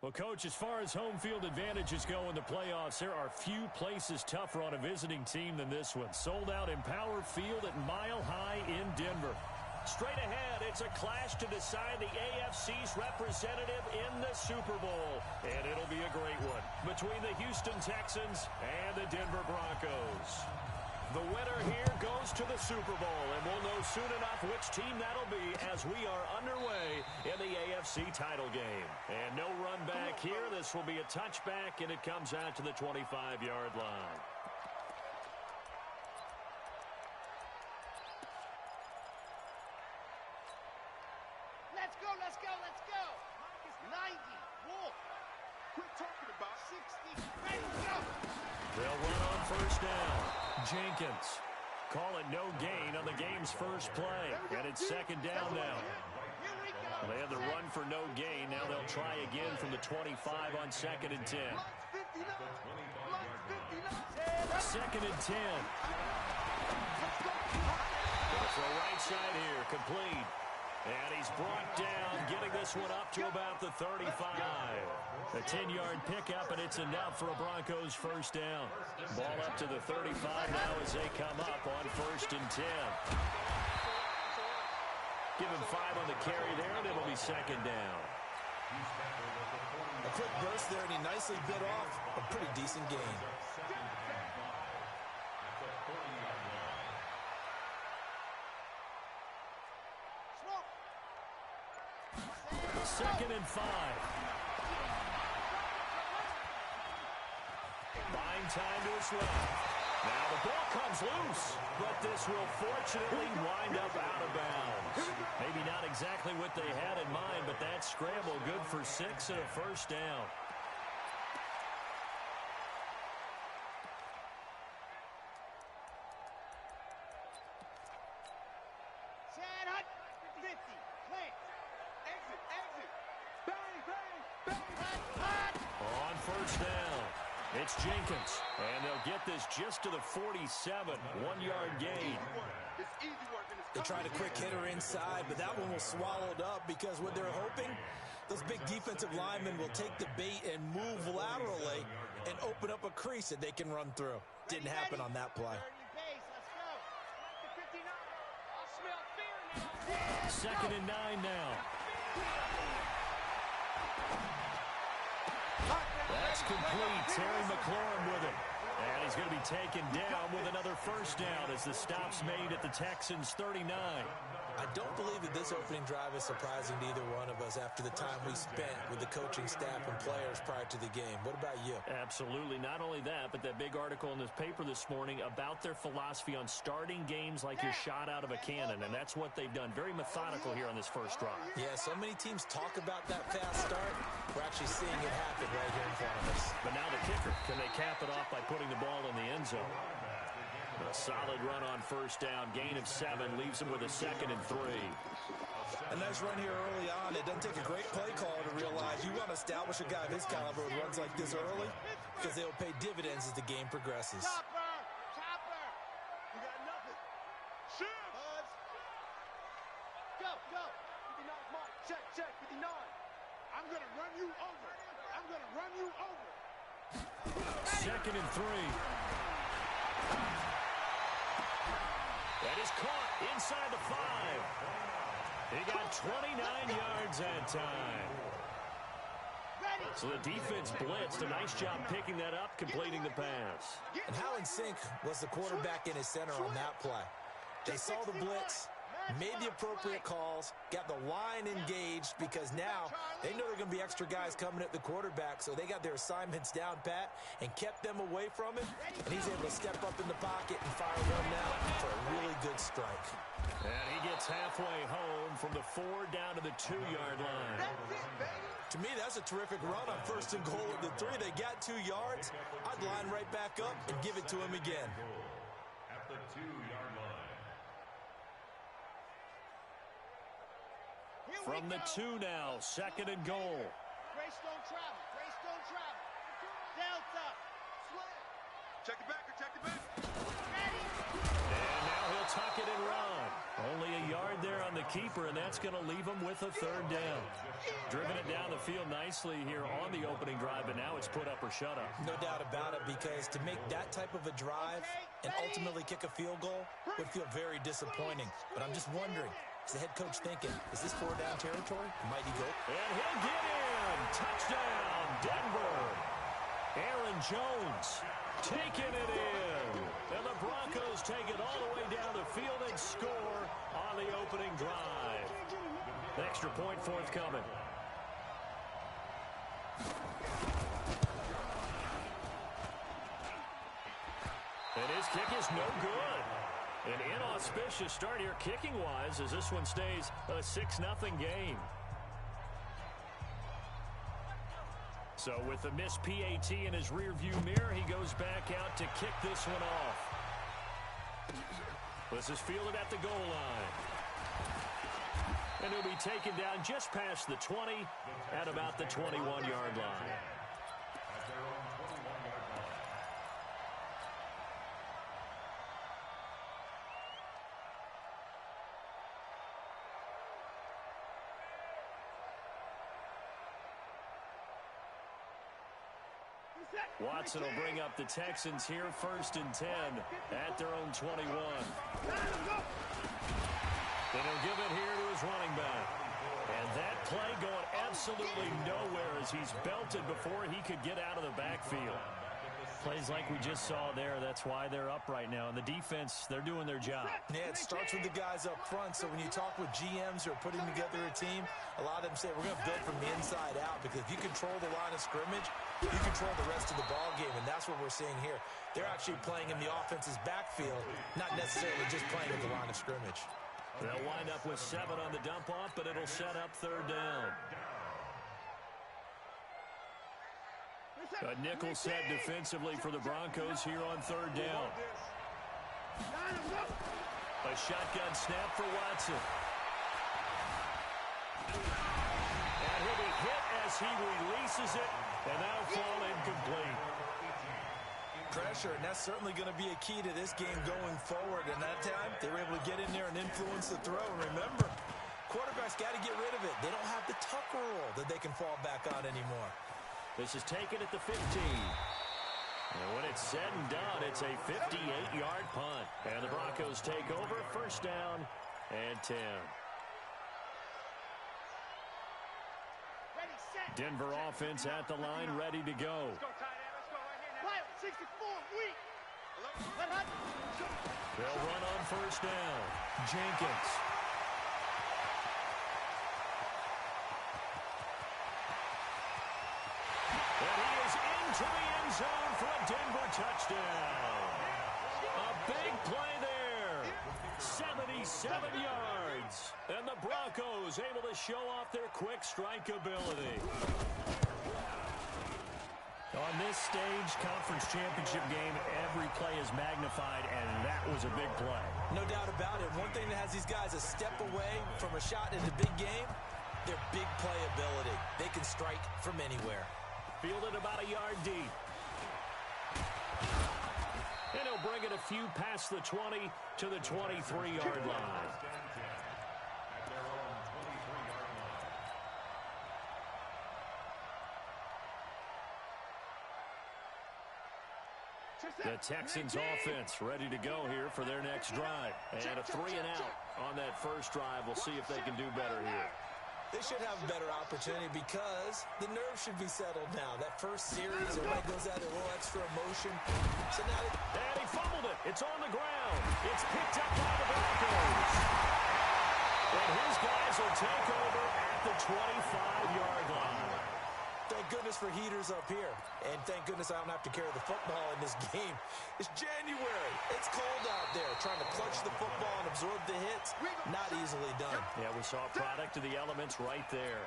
Well, Coach, as far as home field advantages go in the playoffs, there are few places tougher on a visiting team than this one. Sold out Empower Field at Mile High in Denver. Straight ahead, it's a clash to decide the AFC's representative in the Super Bowl. And it'll be a great one between the Houston Texans and the Denver Broncos. The winner here goes to the Super Bowl, and we'll know soon enough which team that'll be as we are underway in the AFC title game. And no run back here. This will be a touchback, and it comes out to the 25-yard line. Let's go, let's go, let's go. 90, walk. Quit talking about 60. Ready to go. They'll run on first down. Jenkins. Call it no gain on the game's first play. And it's second down now. They had the run for no gain. Now they'll try again from the 25 on second and 10. Second and 10. Gonna throw right side here. Complete. And he's brought down, getting this one up to about the 35. A 10-yard pickup, and it's enough for a Broncos first down. Ball up to the 35 now as they come up on first and 10. Give him 5 on the carry there, and it'll be second down. A quick burst there, and he nicely bit off a pretty decent gain. Second and 5. Buying time to his left. Now the ball comes loose, but this will fortunately wind up out of bounds. Maybe not exactly what they had in mind, but that scramble good for 6 and a first down. It's Jenkins, and they'll get this just to the 47, 1-yard gain. They tried a quick hitter inside, but that one was swallowed up because what they're hoping, those big defensive linemen will take the bait and move laterally and open up a crease that they can run through. Didn't happen on that play. Second and 9 now. That's complete. Terry McLaurin with it. And he's going to be taken down with another first down as the stop's made at the Texans' 39. I don't believe that this opening drive is surprising to either one of us after the time we spent with the coaching staff and players prior to the game. What about you? Absolutely. Not only that, but that big article in this paper this morning about their philosophy on starting games like you're shot out of a cannon, and that's what they've done. Very methodical here on this first drive. Yeah, so many teams talk about that fast start. We're actually seeing it happen right here in front of us. But now the kicker. Can they cap it off by putting the ball in the end zone? A solid run on first down. Gain of 7 leaves them with a second and 3. A nice run here early on. It doesn't take a great play call to realize you want to establish a guy of his caliber with runs like this early because they'll pay dividends as the game progresses. Chopper! You got nothing. Shoot! Buzz. Go! 59 mark. Check. 59. I'm going to run you over. Second and 3. That is caught inside the 5. He got 29 yards that time. So the defense blitzed. A nice job picking that up, completing the pass. And how in sync was the quarterback in his center on that play? They saw the blitz, made the appropriate calls, got the line engaged because now they know there are going to be extra guys coming at the quarterback, so they got their assignments down pat and kept them away from him, and he's able to step up in the pocket and fire one out for a really good strike. And he gets halfway home from the 4 down to the 2-yard line. To me, that's a terrific run on first and goal at the 3. They got 2 yards. I'd line right back up and give it to him again. At the 2-yard line. From the 2 now, second and goal. Greystone travel. Delta. Check it back. And now he'll tuck it and run. Only a yard there on the keeper, and that's going to leave him with a 3rd down. Driven it down the field nicely here on the opening drive, but now it's put up or shut up. No doubt about it, because to make that type of a drive and ultimately kick a field goal would feel very disappointing. But I'm just wondering, is the head coach thinking, is this 4-down territory? Might he go? And he'll get in. Touchdown, Denver. Aaron Jones taking it in. And the Broncos take it all the way down the field and score on the opening drive. The extra point forthcoming. And his kick is no good. An inauspicious start here kicking-wise as this one stays a 6-0 game. So with the missed PAT in his rearview mirror, he goes back out to kick this one off. This is fielded at the goal line. And he'll be taken down just past the 20 at about the 21-yard line. Watson will bring up the Texans here, 1st and 10 at their own 21. Then he'll give it here to his running back. And that play going absolutely nowhere as he's belted before he could get out of the backfield. Plays like we just saw there, that's why they're up right now. And the defense, they're doing their job. Yeah, it starts with the guys up front. So when you talk with GMs who are putting together a team, a lot of them say, we're going to build from the inside out. Because if you control the line of scrimmage, you control the rest of the ball game. And that's what we're seeing here. They're actually playing in the offense's backfield, not necessarily just playing at the line of scrimmage. They'll wind up with 7 on the dump-off, but it'll set up 3rd down. A nickel set defensively for the Broncos here on 3rd down. A shotgun snap for Watson. And he'll be hit as he releases it, and that'll fall incomplete. Pressure, and that's certainly going to be a key to this game going forward. And that time, they were able to get in there and influence the throw. And remember, quarterbacks got to get rid of it. They don't have the tuck rule that they can fall back on anymore. This is taken at the 15. And when it's said and done, it's a 58-yard punt. And the Broncos take over, 1st down and 10. Denver offense at the line, ready to go. 64, weak. They'll run on 1st down. Jenkins. And he is into the end zone for a Denver touchdown. A big play there. 77 yards. And the Broncos able to show off their quick strike ability. On this stage, conference championship game, every play is magnified, and that was a big play. No doubt about it. One thing that has these guys a step away from a shot in the big game, their big playability. They can strike from anywhere. Fielded about a yard deep. And he'll bring it a few past the 20 to the 23-yard line. The Texans offense ready to go here for their next drive. And a 3 and out on that first drive. We'll see if they can do better here. They should have a better opportunity because the nerves should be settled now. That first series, everybody goes out a little extra emotion. So now and he fumbled it. It's on the ground. It's picked up by the Broncos. And his guys will take over at the 25-yard line. Thank goodness for heaters up here. And thank goodness I don't have to carry the football in this game. It's January. It's cold out there. Trying to clutch the football and absorb the hits, not easily done. Yeah, we saw a product of the elements right there.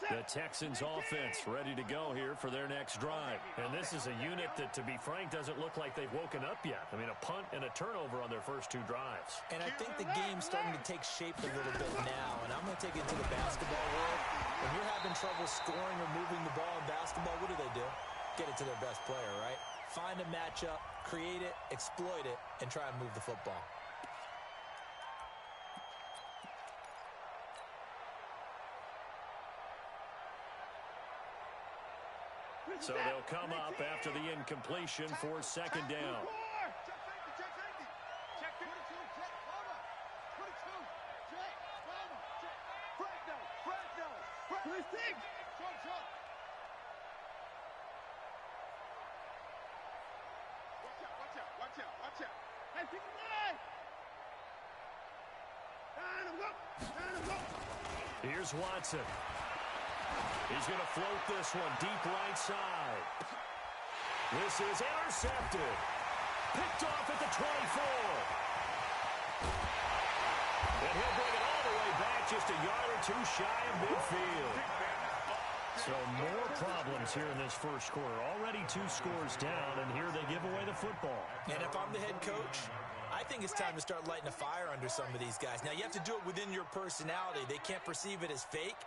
The Texans offense ready to go here for their next drive. And this is a unit that, to be frank, doesn't look like they've woken up yet. I mean, a punt and a turnover on their first 2 drives. And I think the game's starting to take shape a little bit now. And I'm going to take it to the basketball world. When you're having trouble scoring or moving the ball in basketball, what do? Get it to their best player, right? Find a matchup, create it, exploit it, and try and move the football. So they'll come up after the incompletion for second down. Here's Watson. He's going to float this one deep right side. This is intercepted. Picked off at the 24. And he'll bring it all the way back just a yard or two shy of midfield. So more problems here in this first quarter. Already 2 scores down, and here they give away the football. And if I'm the head coach, I think it's time to start lighting a fire under some of these guys. Now, you have to do it within your personality. They can't perceive it as fake.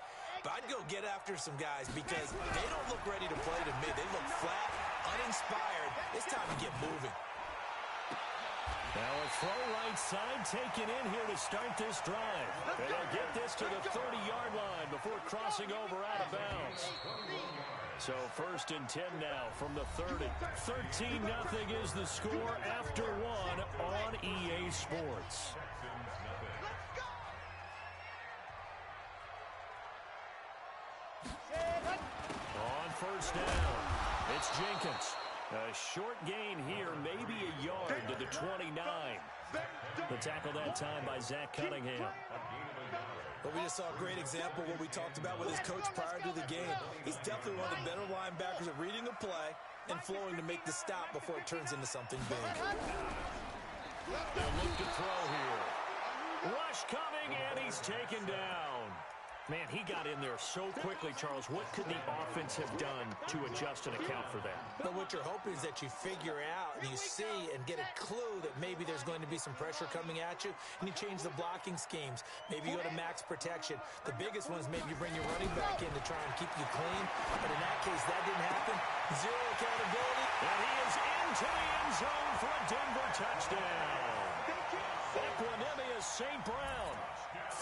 But I'd go get after some guys because they don't look ready to play to me. They look flat, uninspired. It's time to get moving. Now a throw right side taken in here to start this drive. And they'll get this to the 30-yard line before crossing over out of bounds. So 1st and 10 now from the 30. 13-0 is the score after 1 on EA Sports. On first down, it's Jenkins. A short gain here, maybe a yard to the 29. The tackle that time by Zach Cunningham. But we just saw a great example of what we talked about with his coach prior to the game. He's definitely one of the better linebackers at reading a play and flowing to make the stop before it turns into something big. They'll look to throw here. Rush coming, and he's taken down. Man, he got in there so quickly, Charles. What could the offense have done to adjust and account for that? But what you're hoping is that you figure out and you see and get a clue that maybe there's going to be some pressure coming at you, and you change the blocking schemes. Maybe you go to max protection. The biggest one is maybe you bring your running back in to try and keep you clean. But in that case, that didn't happen. Zero accountability. And he is into the end zone for a Denver touchdown. Equanimous St. Brown,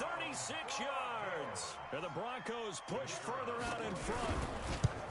36 yards. And the Broncos push further out in front.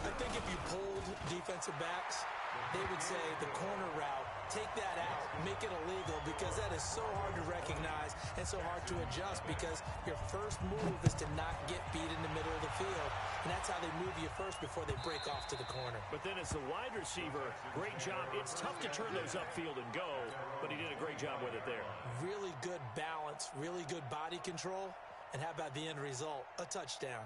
I think if you pulled defensive backs, they would say the corner route, take that out, make it illegal, because that is so hard to recognize and so hard to adjust, because your first move is to not get beat in the middle of the field. And that's how they move you first before they break off to the corner. But then as the wide receiver, great job. It's tough to turn those upfield and go, but he did a great job with it there. Really good balance, really good body control. And how about the end result? A touchdown.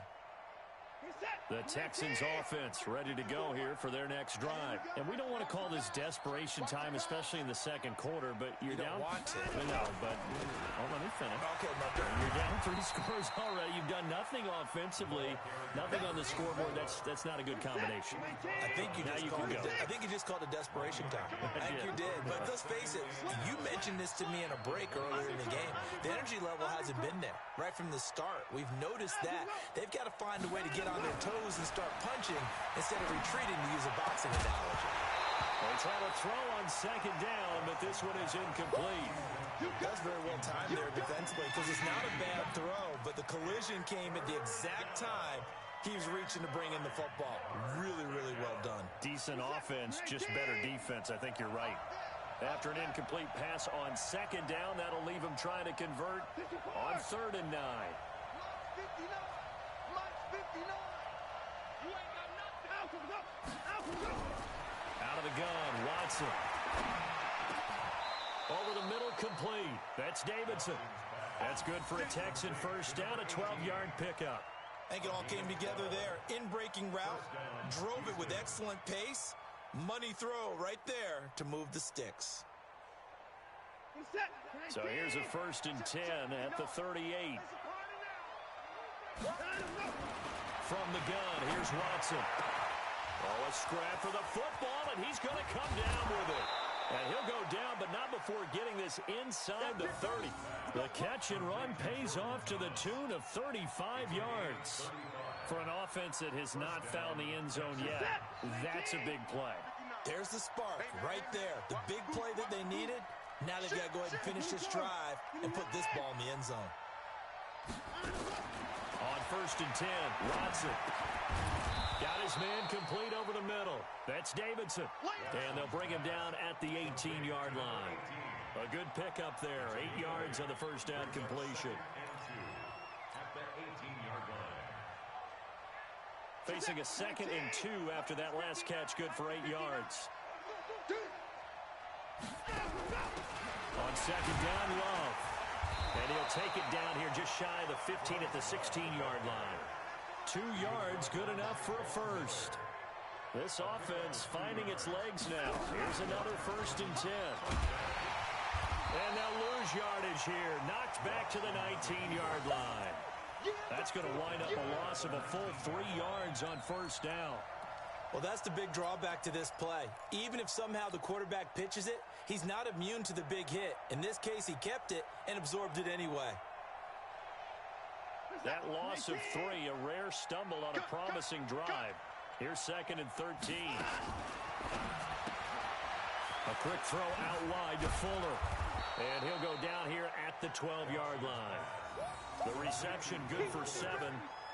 The Texans offense ready to go here for their next drive. And we don't want to call this desperation time, especially in the second quarter, but you're down. You don't want to. No, but let me finish. Okay, my turn. You're down 3 scores already. You've done nothing offensively, nothing on the scoreboard. That's not a good combination. I think you just called it desperation time. I think you did. But let's face it, you mentioned this to me in a break earlier in the game. The energy level hasn't been there right from the start. We've noticed that. They've got to find a way to get on their toes and start punching instead of retreating, to use a boxing analogy. They try to throw on second down, but this one is incomplete. That's very well timed there defensively, because it's not a bad throw, but the collision came at the exact time he was reaching to bring in the football. Really, really well done. Decent offense, just better defense. I think you're right. After an incomplete pass on second down, that'll leave him trying to convert on 3rd and 9. Out of the gun, Watson. Over the middle, complete. That's Davidson. That's good for a Texan first down, a 12-yard pickup. I think it all came together there. In-breaking route, drove it with excellent pace. Money throw right there to move the sticks. So here's a 1st and 10 at the 38. From the gun, here's Watson. Oh, a scrap for the football, and he's going to come down with it. And he'll go down, but not before getting this inside the 30. The catch and run pays off to the tune of 35 yards. For an offense that has not found the end zone yet, that's a big play. There's the spark right there. The big play that they needed. Now they've got to go ahead and finish this drive and put this ball in the end zone. On 1st and 10, Watson. Got his man complete over the middle. That's Davidson. And they'll bring him down at the 18-yard line. A good pickup there. 8 yards on the first down completion. Facing a 2nd and 2 after that last catch, good for 8 yards. On 2nd down, Love. And he'll take it down here just shy of the 15 at the 16-yard line. 2 yards, good enough for a first. This offense finding its legs now. Here's another 1st and 10. And they'll lose yardage here. Knocked back to the 19-yard line. That's going to wind up a loss of a full 3 yards on 1st down. Well, that's the big drawback to this play. Even if somehow the quarterback pitches it, he's not immune to the big hit. In this case, he kept it and absorbed it anyway. That loss of 3, a rare stumble on a promising drive. Here's 2nd and 13. A quick throw out wide to Fuller. And he'll go down here at the 12-yard line. The reception good for 7.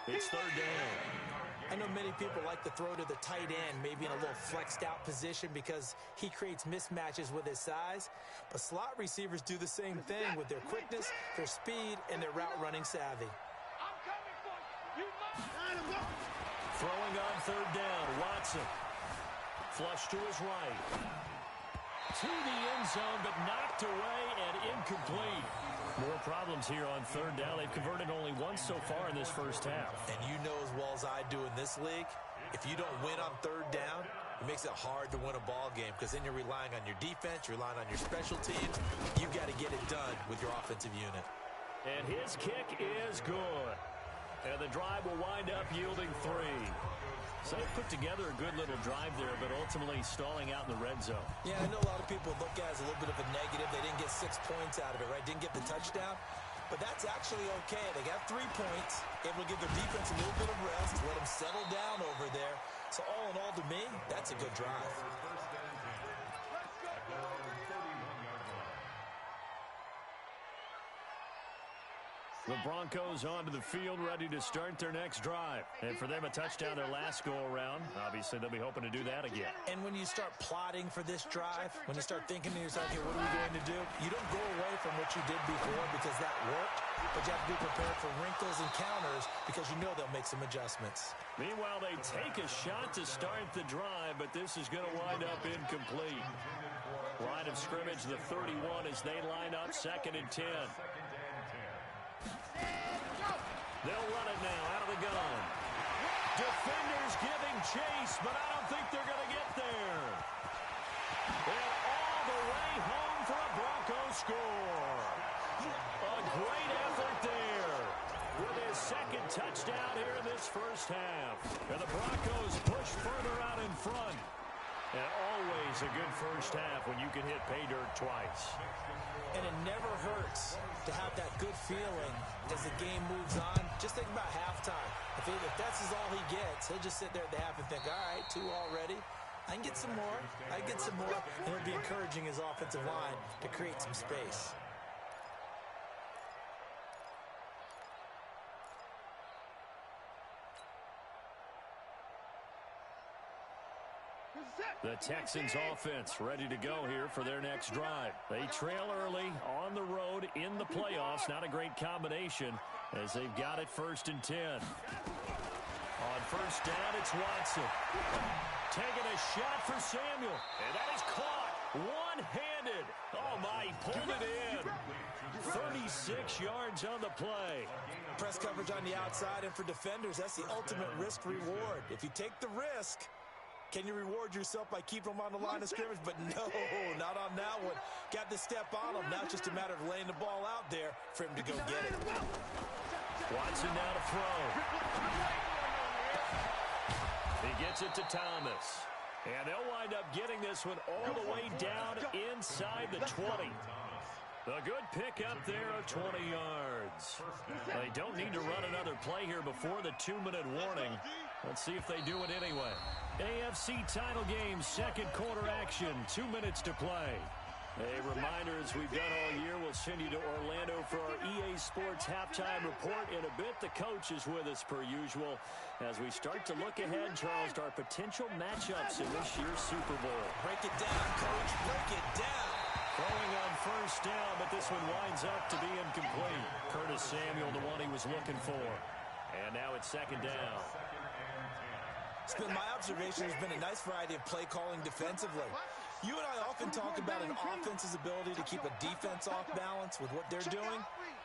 It's 3rd down. I know many people like to throw to the tight end, maybe in a little flexed out position because he creates mismatches with his size. But slot receivers do the same thing with their quickness, their speed, and their route running savvy. Throwing on 3rd down, Watson. Flush to his right. To the end zone, but knocked away and incomplete. More problems here on 3rd down. They've converted only once so far in this first half. And you know as well as I do in this league, if you don't win on 3rd down, it makes it hard to win a ball game because then you're relying on your defense, you're relying on your special teams. You've got to get it done with your offensive unit. And his kick is good. And the drive will wind up yielding 3. So they put together a good little drive there, but ultimately stalling out in the red zone. Yeah, I know a lot of people look at it as a little bit of a negative. They didn't get 6 points out of it, right? Didn't get the touchdown. But that's actually okay. They got 3 points, able to give their defense a little bit of rest, let them settle down over there. So all in all, to me, that's a good drive. The Broncos onto the field, ready to start their next drive. And for them, a touchdown their last go-around. Obviously, they'll be hoping to do that again. And when you start plotting for this drive, when you start thinking to yourself, okay, what are we going to do? You don't go away from what you did before because that worked, but you have to be prepared for wrinkles and counters because you know they'll make some adjustments. Meanwhile, they take a shot to start the drive, but this is going to wind up incomplete. Line of scrimmage, the 31 as they line up 2nd and 10. They'll run it now out of the gun. Defenders giving chase, but I don't think they're going to get there. And all the way home for a Broncos score. A great effort there with his 2nd touchdown here in this first half. And the Broncos push further out in front. And always a good first half when you can hit pay dirt twice. And it never hurts to have that good feeling as the game moves on. Just think about halftime. If that's all he gets, he'll just sit there at the half and think, all right, 2 already. I can get some more. I can get some more. And it'll be encouraging his offensive line to create some space. The Texans offense ready to go here for their next drive. They trail early on the road in the playoffs. Not a great combination as they've got it 1st and 10. On 1st down, it's Watson. Taking a shot for Samuel. And that is caught one-handed. Oh, my, he pulled it in. 36 yards on the play. Press coverage on the outside, and for defenders, that's the ultimate risk-reward. If you take the risk, can you reward yourself by keeping them on the line of scrimmage? But no, not on that one. Got to step on them. Now it's just a matter of laying the ball out there for him to go get it. Watson now to throw. He gets it to Thomas. And they'll wind up getting this one all the way down inside the 20. A good pickup there of 20 yards. They don't need to run another play here before the 2-minute warning. Let's see if they do it anyway. AFC title game, second quarter action, 2 minutes to play. A reminder, as we've done all year, we'll send you to Orlando for our EA Sports halftime report. In a bit, the coach is with us per usual as we start to look ahead, Charles, to our potential matchups in this year's Super Bowl. Break it down, coach. Break it down. Throwing on first down, but this one winds up to be incomplete. Curtis Samuel, the one he was looking for. And now it's second down. It's been my observation, there's been a nice variety of play calling defensively. You and I often talk about an offense's ability to keep a defense off balance with what they're doing.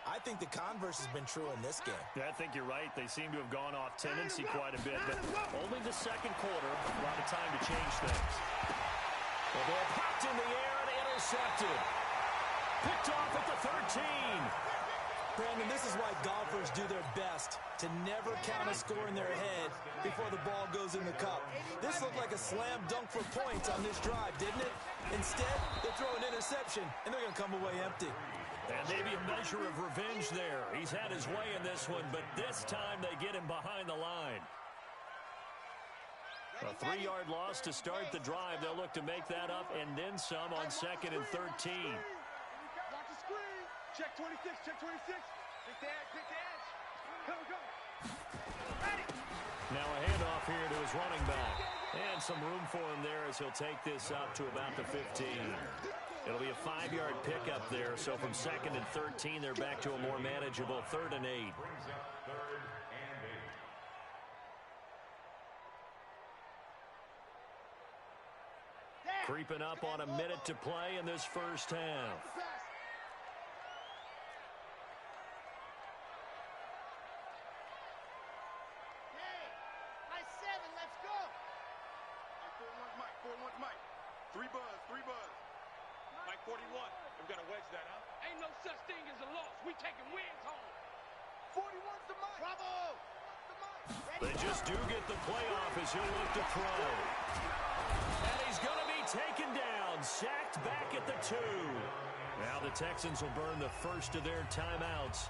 I think the converse has been true in this game. Yeah, I think you're right. They seem to have gone off tendency quite a bit, but only the second quarter, a lot of time to change things. Well, they're popped in the air and intercepted. Picked off at the 13. Brandon, this is why golfers do their best to never count a score in their head before the ball goes in the cup. This looked like a slam dunk for points on this drive, didn't it? Instead, they throw an interception, and they're going to come away empty. And maybe a measure of revenge there. He's had his way in this one, but this time they get him behind the line. A 3-yard loss to start the drive. They'll look to make that up and then some on second and 13. Check 26, check 26. Pick the edge. Go. Now a handoff here to his running back. And some room for him there as he'll take this up to about the 15. It'll be a 5-yard pickup there. So from second and 13, they're back to a more manageable 3rd and 8. Creeping up on a minute to play in this first half. Three buzz. Mike 41. We've got to wedge that, huh? Ain't no such thing as a loss. We taking wins home. 41's the Mike. Bravo. They just do get the playoff as he'll look to throw. And he's going to be taken down. Sacked back at the 2. Now the Texans will burn the first of their timeouts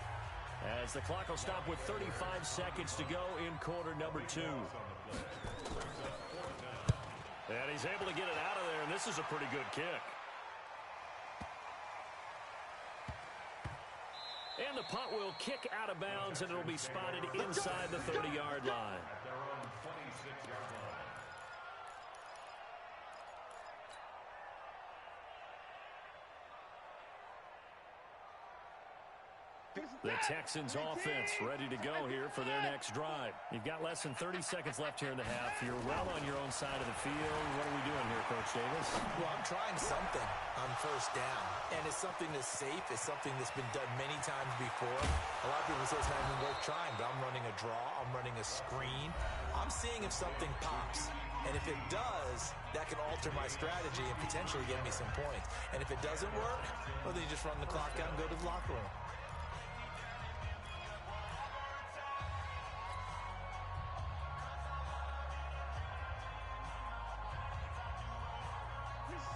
as the clock will stop with 35 seconds to go in quarter number 2. And he's able to get it out of there, and this is a pretty good kick. And the punt will kick out of bounds, and it'll be spotted inside the 30-yard line. The Texans offense ready to go here for their next drive. You've got less than 30 seconds left here in the half. You're well on your own side of the field. What are we doing here, Coach Davis? Well, I'm trying something on first down, and it's something that's safe. It's something that's been done many times before. A lot of people say it's not even worth trying, but I'm running a draw. I'm running a screen. I'm seeing if something pops. And if it does, that can alter my strategy and potentially get me some points. And if it doesn't work, well, then you just run the clock out and go to the locker room.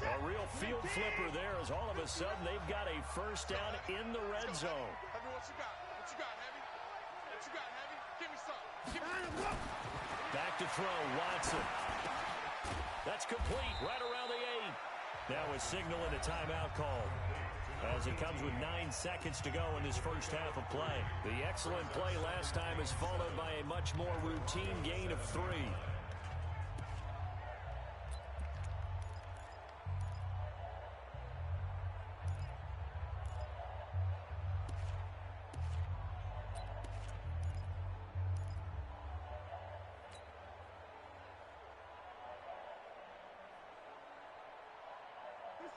A real field flipper there as all of a sudden they've got a first down in the red zone. Heavy, what you got? What you got, Heavy? What you got, Heavy? Give me some. Back to throw, Watson. That's complete, right around the 8. Now a signal and a timeout call as it comes with 9 seconds to go in this first half of play. The excellent play last time is followed by a much more routine gain of 3.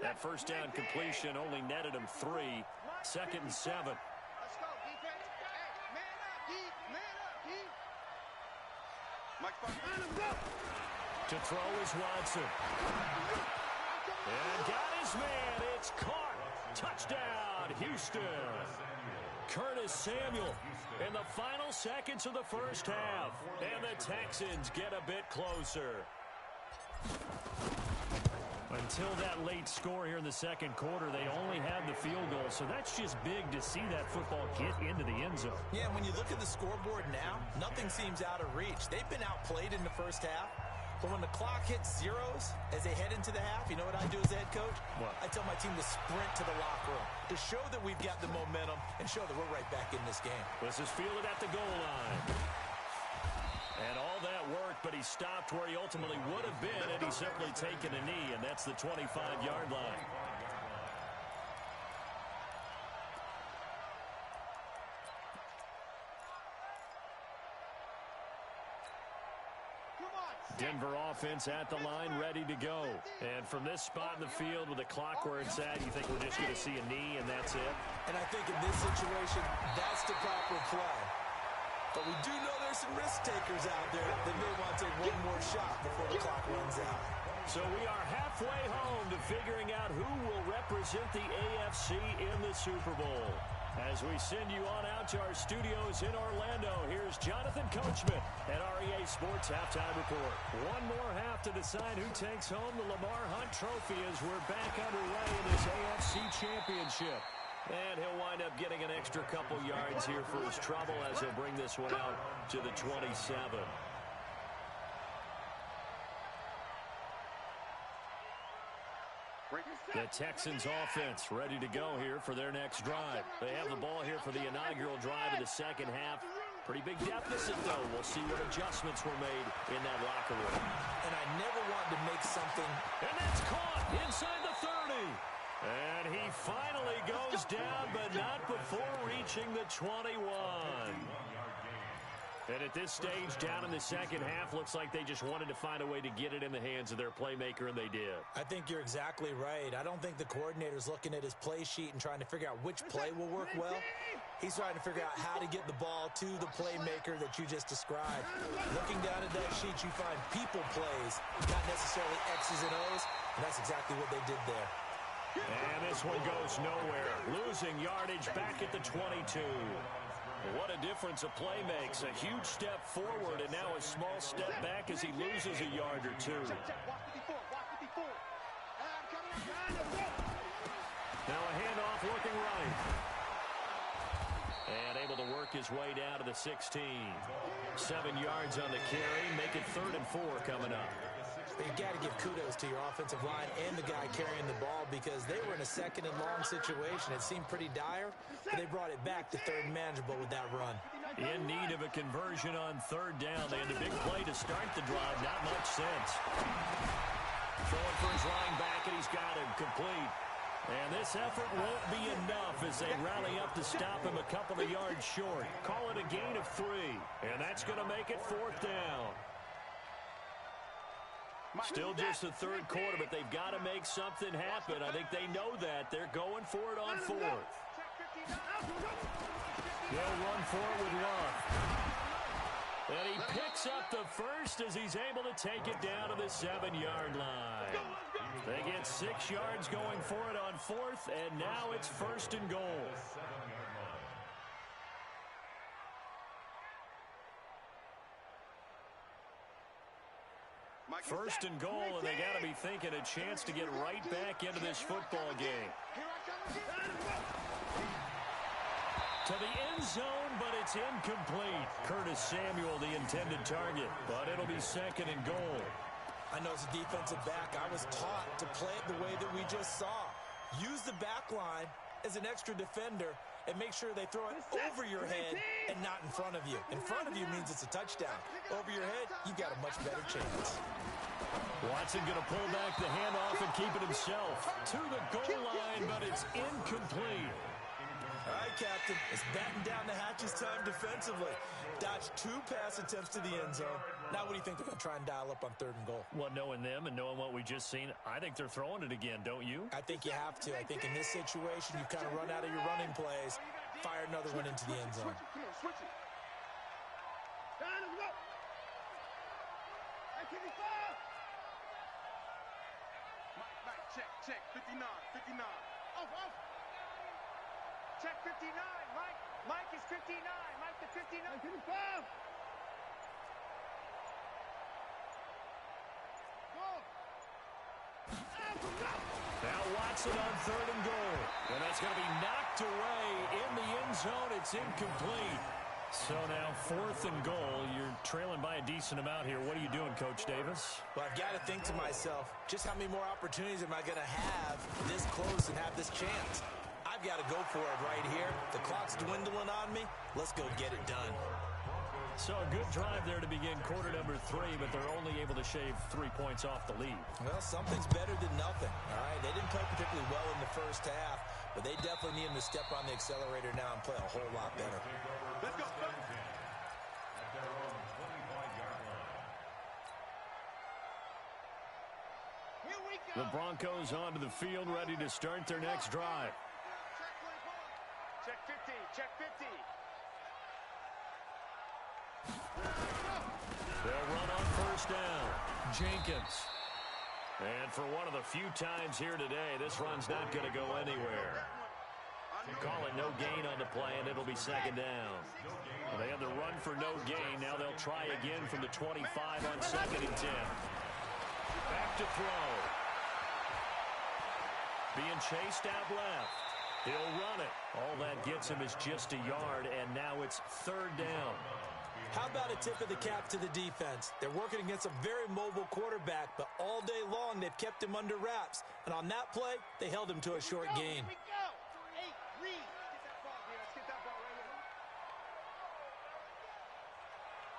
That first down completion only netted him 3. 2nd and 7. Let's go, defense. Hey, man up, D. Man up, D. Mike 5. To throw is Watson. And got his man. It's caught. Touchdown, Houston. Curtis Samuel in the final seconds of the first half. And the Texans get a bit closer. Until that late score here in the second quarter, they only had the field goal. So that's just big to see that football get into the end zone. Yeah, when you look at the scoreboard now, nothing seems out of reach. They've been outplayed in the first half. But when the clock hits zeros as they head into the half, you know what I do as the head coach? What? I tell my team to sprint to the locker room to show that we've got the momentum and show that we're right back in this game. This is fielded at the goal line. And all that work, but he stopped where he ultimately would have been had he simply taken a knee, and that's the 25-yard line. Denver offense at the line, ready to go. And from this spot in the field with the clock where it's at, you think we're just going to see a knee and that's it? And I think in this situation, that's the proper play. But we do know there's some risk takers out there that may want to take one more shot before the clock runs out. So we are halfway home to figuring out who will represent the AFC in the Super Bowl. As we send you on out to our studios in Orlando, here's Jonathan Coachman at REA Sports Halftime Report. One more half to decide who takes home the Lamar Hunt Trophy as we're back underway in this AFC Championship. And he'll wind up getting an extra couple yards here for his trouble as he'll bring this one out to the 27. The Texans offense ready to go here for their next drive. They have the ball here for the inaugural drive of the second half. Pretty big deficit, though. We'll see what adjustments were made in that locker room. And I never wanted to make something. And that's caught inside the 30. And he finally goes down, but not before reaching the 21. And at this stage, down in the second half, looks like they just wanted to find a way to get it in the hands of their playmaker, and they did. I think you're exactly right. I don't think the coordinator's looking at his play sheet and trying to figure out which play will work well. He's trying to figure out how to get the ball to the playmaker that you just described. Looking down at that sheet, you find people plays, not necessarily X's and O's, and that's exactly what they did there. And this one goes nowhere. Losing yardage back at the 22. What a difference a play makes. A huge step forward and now a small step back as he loses a yard or two. Now a handoff looking right. And able to work his way down to the 16. 7 yards on the carry. Make it 3rd and 4 coming up. You've got to give kudos to your offensive line and the guy carrying the ball because they were in a second and long situation. It seemed pretty dire, but they brought it back to 3rd and manageable with that run. In need of a conversion on 3rd down. They had a big play to start the drive. Not much sense. Throwing for his line back, and he's got him complete. And this effort won't be enough as they rally up to stop him a couple of yards short. Call it a gain of 3, and that's going to make it 4th down. Still just the 3rd quarter, but they've got to make something happen. I think they know that. They're going for it on 4th. They'll run for it with Love. And he picks up the first as he's able to take it down to the 7-yard line. They get 6 yards going for it on 4th, and now it's 1st and goal. 1st and goal, and they got to be thinking a chance to get right back into this football game. To the end zone, but it's incomplete. Curtis Samuel, the intended target, but it'll be 2nd and goal. I know as a defensive back, I was taught to play it the way that we just saw. Use the back line as an extra defender and make sure they throw it over your head and not in front of you. In front of you means it's a touchdown. Over your head, you've got a much better chance. Watson going to pull back the handoff and keep it himself. To the goal line, but it's incomplete. All right, Captain, it's batten down the hatches time defensively. Dodged 2 pass attempts to the end zone. Now what do you think they're going to try and dial up on 3rd and goal? Well, knowing them and knowing what we just seen, I think they're throwing it again, don't you? I think you have to. I think in this situation, you kind of run out of your running plays, fire another one into the end zone. Switch it. Mike, check. 59. Off. Check 59, Mike. Mike is 59. Mike the 59. Go. Watson on 3rd and goal. And that's going to be knocked away in the end zone. It's incomplete. So now 4th and goal. You're trailing by a decent amount here. What are you doing, Coach Davis? Well, I've got to think to myself, just how many more opportunities am I going to have this close and have this chance? I've got to go for it right here. The clock's dwindling on me. Let's go get it done. So a good drive there to begin quarter number 3, but they're only able to shave 3 points off the lead. Well, something's better than nothing, all right? They didn't play particularly well in the first half, but they definitely need them to step on the accelerator now and play a whole lot better. Let's go. Here we go. The Broncos onto the field, ready to start their next drive. Check 50. Check 50. They'll run on 1st down. Jenkins. And for one of the few times here today, this run's not going to go anywhere. Call it no gain on the play, and it'll be 2nd down. Well, they had the run for no gain. Now they'll try again from the 25 on 2nd and 10. Back to throw. Being chased out left. He'll run it. All that gets him is just a yard, and now it's 3rd down. How about a tip of the cap to the defense? They're working against a very mobile quarterback, but all day long they've kept him under wraps. And on that play, they held him to a short gain. Here we go. 8, read. Get that ball here. Let's get that ball right here.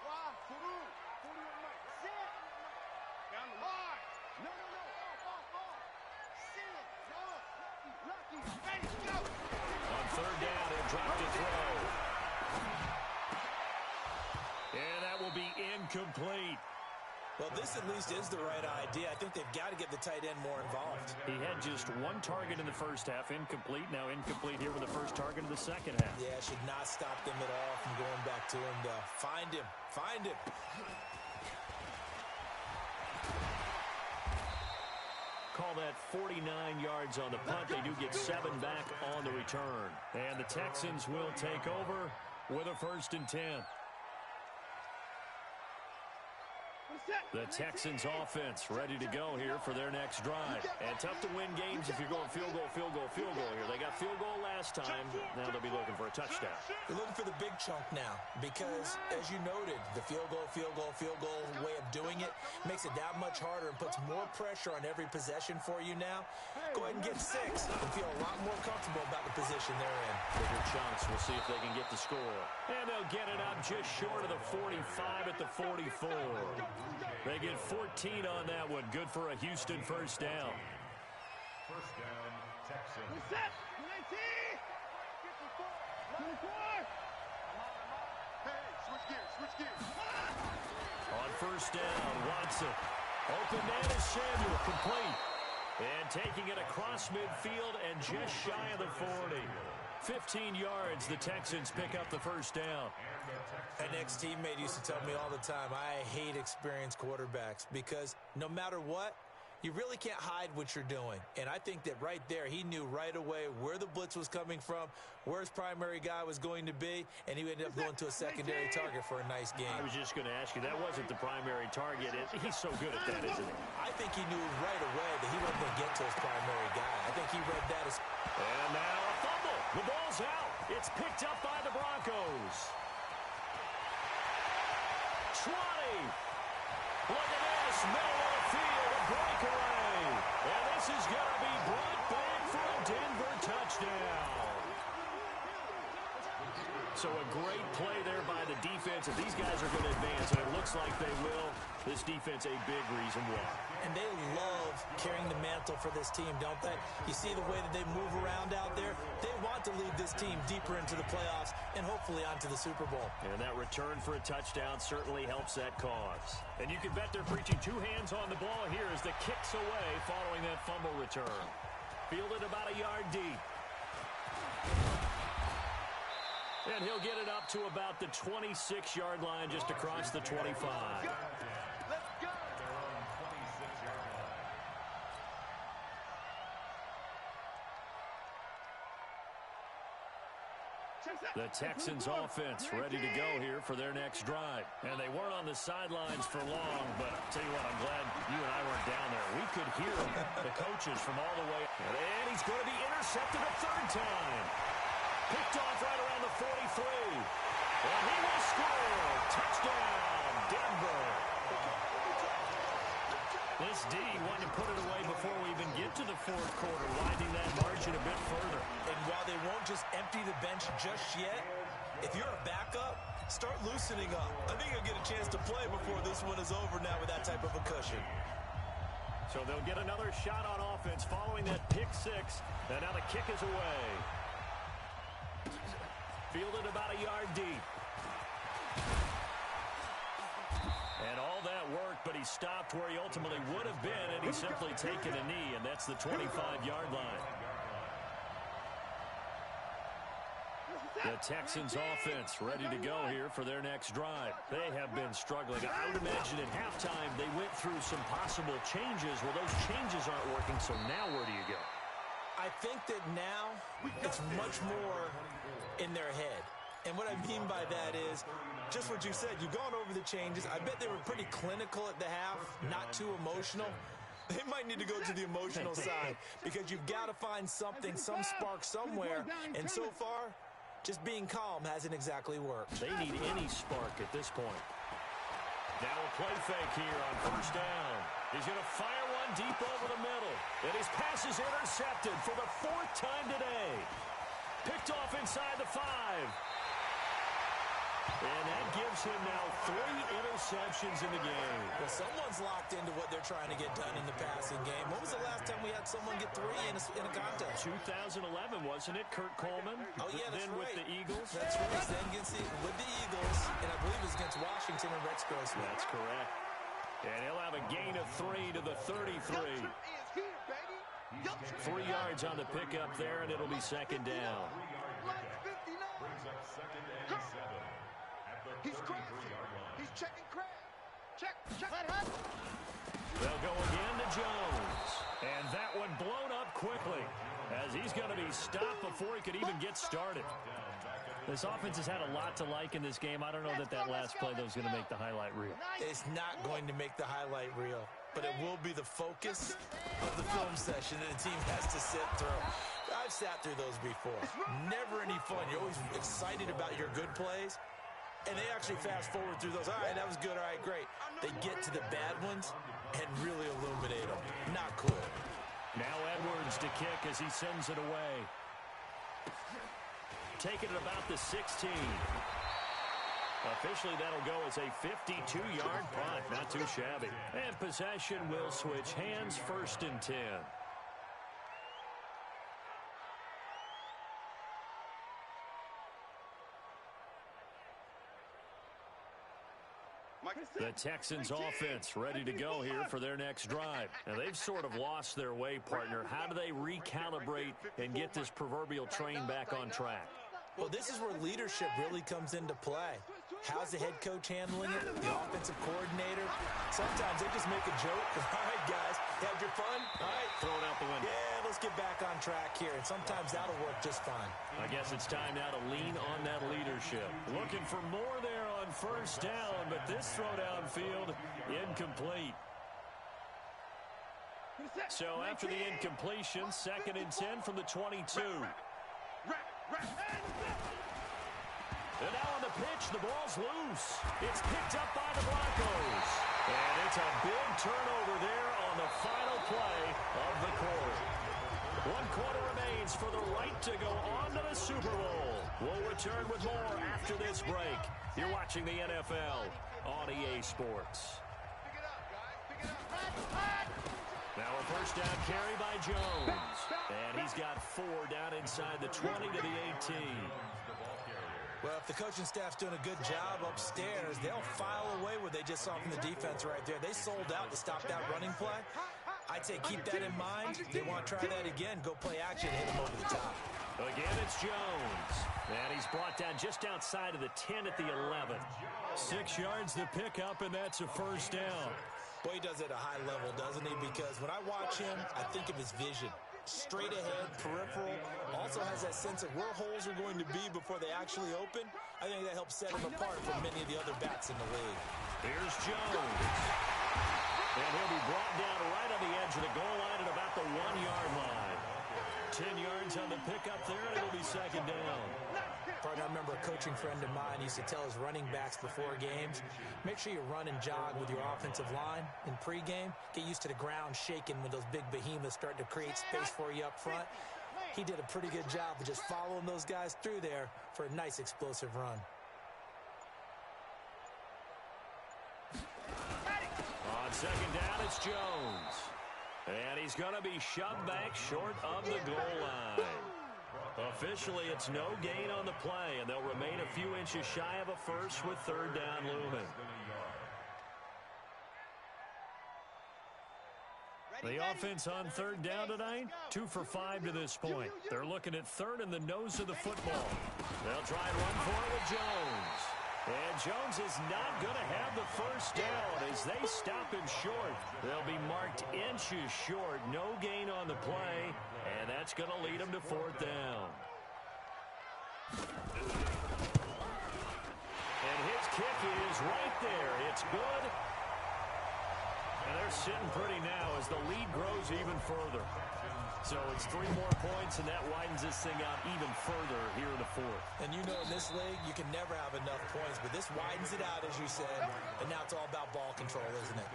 Why? Through. Sit. Down the Hard. No. Off. Sit. Lucky. Ready, go. On 3rd down, he'll drop to throw. And that will be incomplete. Well, this at least is the right idea. I think they've got to get the tight end more involved. He had just 1 target in the first half, incomplete. Now incomplete here with the first target of the second half. Yeah, should not stop them at all from going back to him, though. Find him. Call that 49 yards on the punt. They do get 7 back on the return. And the Texans will take over with a 1st and 10. The Texans offense ready to go here for their next drive. And tough to win games if you're going field goal here. They got field goal last time. Now they'll be looking for a touchdown. They're looking for the big chunk now because, as you noted, the field goal way of doing it makes it that much harder and puts more pressure on every possession for you now. Go ahead and get 6 and feel a lot more comfortable about the position they're in. Bigger chunks. We'll see if they can get the score. And they'll get it up just short of the 45 at the 44. They get 14 on that one. Good for a Houston 1st down. 1st down, Texans. Set. 19. 24. Hey, switch gears. On 1st down, Watson. Open man is Samuel, complete. And taking it across midfield and just shy of the 40. 15 yards, the Texans pick up the 1st down. An ex-teammate used to tell me all the time, I hate experienced quarterbacks because no matter what, you really can't hide what you're doing. And I think that right there, he knew right away where the blitz was coming from, where his primary guy was going to be, and he ended up going to a secondary target for a nice game. I was just going to ask you, that wasn't the primary target. He's so good at that, isn't he? I think he knew right away that he wasn't going to get to his primary guy. I think he read that as... And now a fumble. The ball's out. It's picked up by the Broncos. 20. Look at this. Middle of the field. A breakaway. And this is going to be brought back for a Denver touchdown. So a great play there by the defense. If these guys are going to advance, and it looks like they will, this defense a big reason why. And they love carrying the mantle for this team, don't they? You see the way that they move around out there? They want to lead this team deeper into the playoffs and hopefully onto the Super Bowl. And that return for a touchdown certainly helps that cause. And you can bet they're preaching 2 hands on the ball here as the kick's away following that fumble return. Fielded about a yard deep. And he'll get it up to about the 26-yard line just across the 25. Let's go. They're on 26-yard line. The Texans offense ready to go here for their next drive. And they weren't on the sidelines for long, but I'll tell you what, I'm glad you and I weren't down there. We could hear the coaches from all the way. And he's going to be intercepted a third time. Picked off right around the 43. And he will score. Touchdown, Denver. This D wanted to put it away before we even get to the fourth quarter, winding that margin a bit further. And while they won't just empty the bench just yet, if you're a backup, start loosening up. I think you'll get a chance to play before this one is over now with that type of a cushion. So they'll get another shot on offense following that pick six. And now the kick is away. Fielded about a yard deep. And all that work, but he stopped where he ultimately would have been, and he's simply taken a knee, and that's the 25-yard line. The Texans offense ready to go here for their next drive. They have been struggling. I would imagine at halftime they went through some possible changes. Well, those changes aren't working, so now where do you go? I think that now it's much more in their head. And what I mean by that is just what you said. You've gone over the changes. I bet they were pretty clinical at the half, not too emotional. They might need to go to the emotional side because you've got to find something, some spark somewhere. And so far, just being calm hasn't exactly worked. They need any spark at this point. Now a play fake here on first down. He's going to fire one deep over the middle. And his pass is intercepted for the fourth time today. Picked off inside the 5. And that gives him now 3 interceptions in the game. Well, someone's locked into what they're trying to get done in the passing game. When was the last time we had someone get 3 in a contest? 2011, wasn't it, Kurt Coleman? Oh, yeah, that's then right. With the Eagles? That's right. Then with the Eagles, and I believe it was against Washington and Rex Grossman. That's correct. And he'll have a gain of 3 to the 33. 3 yards on the pickup there, and it'll be second down. Brings up second and 7. He's crossing. He's checking crab. Check. They'll go again to Jones. And that one blown up quickly as he's going to be stopped before he could even get started. This offense has had a lot to like in this game. I don't know that last play, though, is going to make the highlight reel. It's not going to make the highlight reel, but it will be the focus of the film session that the team has to sit through. I've sat through those before. Never any fun. You're always excited about your good plays. And they actually fast forward through those. All right, that was good. All right, great. They get to the bad ones and really illuminate them. Not cool. Now Edwards to kick as he sends it away. Taking it about the 16. Officially, that'll go as a 52-yard punt. Not too shabby. And possession will switch hands, 1st and 10. The Texans offense ready to go here for their next drive. Now, they've sort of lost their way, partner. How do they recalibrate and get this proverbial train back on track? Well, this is where leadership really comes into play. How's the head coach handling it? The offensive coordinator? Sometimes they just make a joke. All right, guys, had your fun? All right. Throw it out the window. Yeah, let's get back on track here. And sometimes that'll work just fine. I guess it's time now to lean on that leadership. Looking for more there on first down, but this throw downfield, incomplete. So after the incompletion, 2nd and 10 from the 22. And now on the pitch, the ball's loose. It's picked up by the Broncos. And it's a big turnover there on the final play of the quarter. 1 quarter remains for the right to go on to the Super Bowl. We'll return with more after this break. You're watching the NFL on EA Sports. Now a first down carry by Jones. And he's got 4 down inside the 20 to the 18. Well, if the coaching staff's doing a good job upstairs, they'll file away what they just saw from the defense right there. They sold out to stop that running play. I'd say keep that in mind. They want to try that again. Go play action, hit them over the top. Again, it's Jones. And he's brought down just outside of the 10 at the 11. 6 yards to pick up, and that's a first down. Boy, he does it at a high level, doesn't he? Because when I watch him, I think of his vision. Straight ahead, peripheral, also also has that sense of where holes are going to be before they actually open. I think that helps set him apart from many of the other bats in the league. Here's Jones. And he'll be brought down right on the edge of the goal line at about the 1-yard line. 10 yards on the pickup there, and it'll be second down. Partner, I remember a coaching friend of mine used to tell his running backs before games, make sure you run and jog with your offensive line in pregame. Get used to the ground shaking when those big behemoths start to create space for you up front. He did a pretty good job of just following those guys through there for a nice explosive run. On second down, it's Jones. And he's going to be shoved back short of the goal line. Officially, it's no gain on the play, and they'll remain a few inches shy of a first with third down looming. The offense on third down tonight, 2 for 5 to this point. They're looking at third in the nose of the football. They'll try and run for it with Jones. And Jones is not going to have the first down as they stop him short. They'll be marked inches short. No gain on the play, and that's going to lead him to fourth down. And his kick is right there. It's good. And they're sitting pretty now as the lead grows even further. So it's 3 more points, and that widens this thing out even further here in the fourth. And you know in this league, you can never have enough points, but this widens it out, as you said, and now it's all about ball control, isn't it?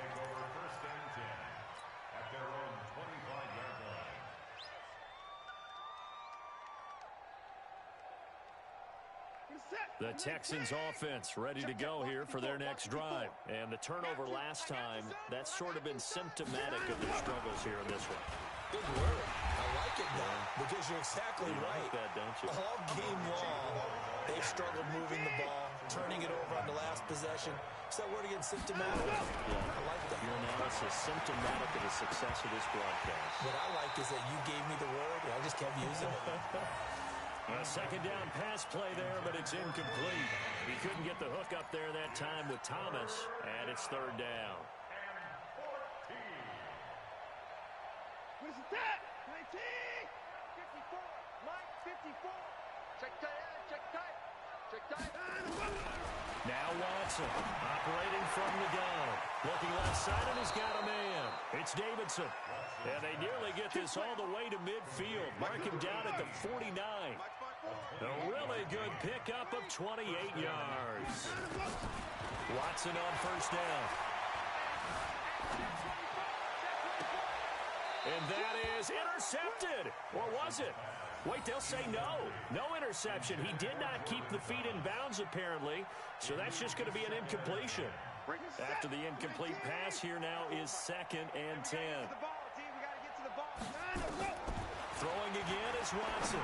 The Texans offense ready to go here for their next drive. And the turnover last time, that's sort of been symptomatic of their struggles here in this one. Good word. I like it, though, because you're exactly right. Like that, don't you? All game long, they've struggled moving the ball, turning it over on the last possession. Is that word again, symptomatic? Yeah. I like that. Your analysis, symptomatic of the success of this broadcast. What I like is that you gave me the word, and I just kept using it. A second down pass play there, but it's incomplete. He couldn't get the hook up there that time with Thomas, and it's third down. What is that? 19! 54! Mike, 54! Check tight, check tight! Check tight! Now Watson, operating from the gun. Looking left side, and he's got a man. It's Davidson. And they nearly get this all the way to midfield. Mark him down at the 49. A really good pickup of 28 yards. Watson on first down. And that is intercepted. Or was it? Wait, they'll say no. No interception. He did not keep the feet in bounds, apparently. So that's just going to be an incompletion. After the incomplete pass, here now is second and 10. Throwing again is Watson.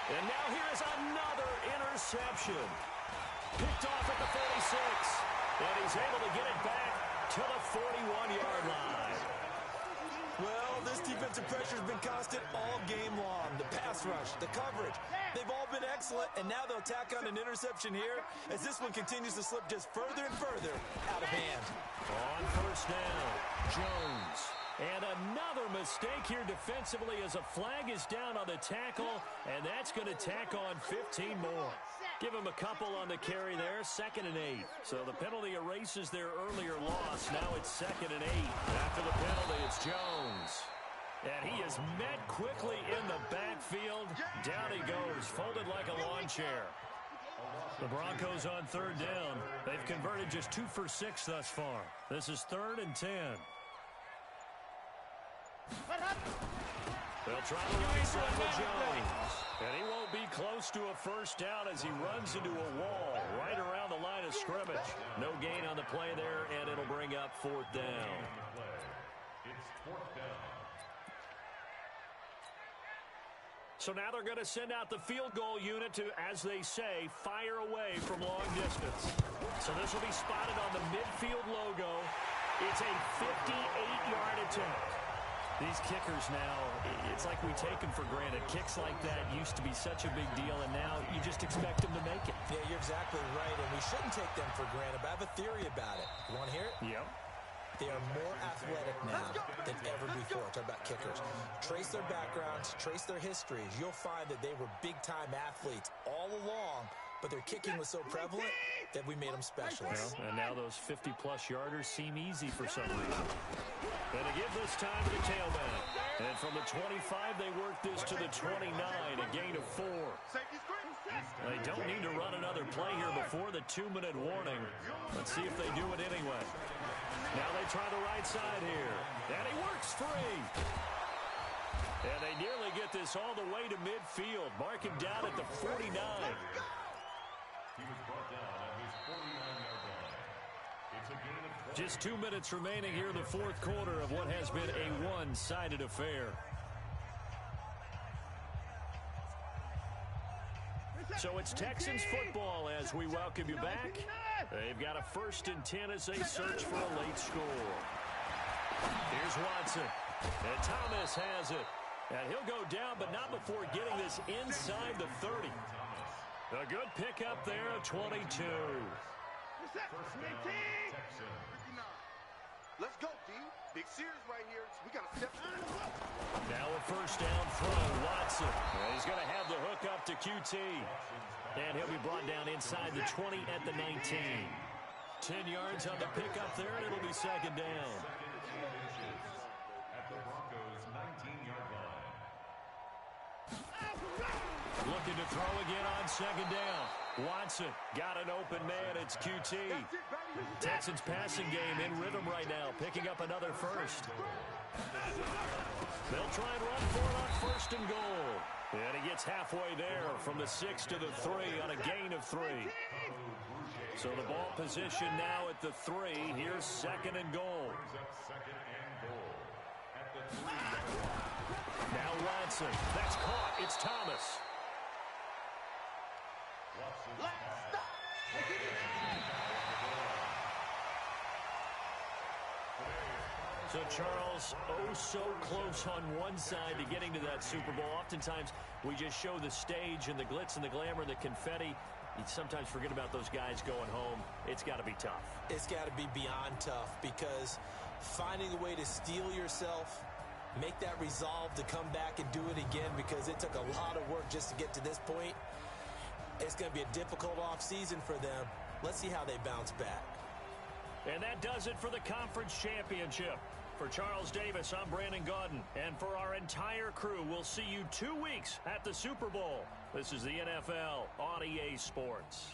And now here is another interception. Picked off at the 46. And he's able to get it back to the 41-yard line. Well, this defensive pressure has been constant all game long. The pass rush, the coverage, they've all been excellent, and now they'll tack on an interception here as this one continues to slip just further and further out of hand. On first down, Jones. And another mistake here defensively as a flag is down on the tackle, and that's going to tack on 15 more. Give him a couple on the carry there, 2nd and 8. So the penalty erases their earlier loss. Now it's 2nd and 8. After the penalty, it's Jones. And he is met quickly in the backfield. Down he goes, folded like a lawn chair. The Broncos on third down. They've converted just 2 for 6 thus far. This is 3rd and 10. They'll try the right side with Jones. And he won't be close to a first down as he runs into a wall right around the line of scrimmage. No gain on the play there, and it'll bring up 4th down. So now they're going to send out the field goal unit to, as they say, fire away from long distance. So this will be spotted on the midfield logo. It's a 58-yard attempt. These kickers now, it's like we take them for granted. Kicks like that used to be such a big deal, and now you just expect them to make it. Yeah, you're exactly right, and we shouldn't take them for granted, but I have a theory about it. You want to hear it? Yep. They are more athletic now than ever before. Talk about kickers. Trace their backgrounds, trace their histories. You'll find that they were big-time athletes all along, but their kicking was so prevalent that we made them specialists. Well, and now those 50-plus yarders seem easy for some reason. And to give this time to the tailback. And from the 25, they work this to the 29, a gain of 4. They don't need to run another play here before the 2-minute warning. Let's see if they do it anyway. Now they try the right side here. And he works free. And they nearly get this all the way to midfield. Mark him down at the 49. He was brought down at his 49-yard line. It's a gain of 20. Just 2 minutes remaining here in the fourth quarter of what has been a one-sided affair. So it's Texans football as we welcome you back. They've got a 1st and 10 as they search for a late score. Here's Watson. And Thomas has it. And he'll go down, but not before getting this inside the 30. A good pickup there, 22. Let's go, D. Big series right here. We got to step. Now a 1st down throw, Watson. He's going to have the hook up to QT. And he'll be brought down inside the 20 at the 19. 10 yards on the pickup there, and it'll be 2nd down. At the Broncos' 19-yard line. Looking to throw again on 2nd down. Watson got an open man. It's QT. Texans passing game in rhythm right now, picking up another 1st. They'll try and run for it on 1st and goal. And he gets halfway there from the 6 to the 3 on a gain of 3. So the ball position now at the 3. Here's 2nd and goal. Now Watson. That's caught. It's Thomas. So, Charles, oh so close on one side to getting to that Super Bowl. Oftentimes, we just show the stage and the glitz and the glamour and the confetti. You sometimes forget about those guys going home. It's got to be tough. It's got to be beyond tough because finding a way to steel yourself, make that resolve to come back and do it again because it took a lot of work just to get to this point. It's going to be a difficult offseason for them. Let's see how they bounce back. And that does it for the conference championship. For Charles Davis, I'm Brandon Gaudin. And for our entire crew, we'll see you 2 weeks at the Super Bowl. This is the NFL on EA Sports.